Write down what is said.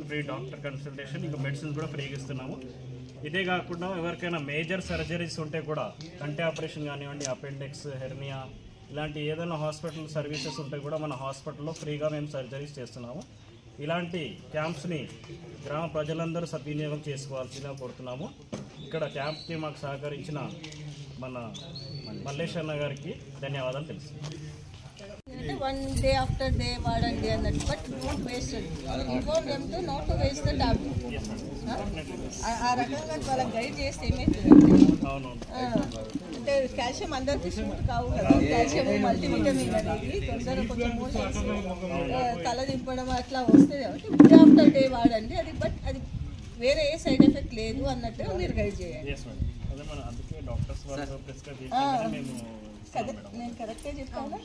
Free doctor consultation, ఇంకా medicines కూడా ఫ్రీగా ఇస్తున్నాము. ఇదే కాకుండా ఎవరికైనా మేజర్ సర్జరీస్ ఉంటే కూడా కంటి ఆపరేషన్ కానివ్వండి, అపెండిక్స్, హెర్నియా ఇలాంటి ఏదైనా హాస్పిటల్ సర్వీసెస్ ఉంటే కూడా మన హాస్పిటల్లో ఫ్రీగా మేము సర్జరీస్ చేస్తున్నాము. ఇలాంటి క్యాంప్స్ని గ్రామ ప్రజలందరూ సద్వినియోగం చేసుకోవాల్సిందిగా కోరుతున్నాము. ఇక్కడ క్యాంప్కి మాకు సహకరించిన మన మల్లేష్ అన్న గారికి ధన్యవాదాలు తెలుసు. అంటే 1 day after day వాడండి అన్నట్టు, but not wasted. Inform them to not to waste the tablet. ఆ రకంగా వాళ్ళకి గైడ్ చేస్తే ఏమైతుంది అంటే కాల్షియం అందరికీ సూట్ కావు కదా, కాల్షియం మల్టీవిటమిన్ అనేది తొందరగా కొంచెం మోషన్స్ తల దింపడం అట్లా వస్తుంది కాబట్టి డే ఆఫ్టర్ డే వాడండి అది, బట్ అది వేరే ఏ సైడ్ ఎఫెక్ట్ లేదు అన్నట్టు మీరు గైడ్ చేయండి. నేను కరెక్ట్గా చెప్తాను.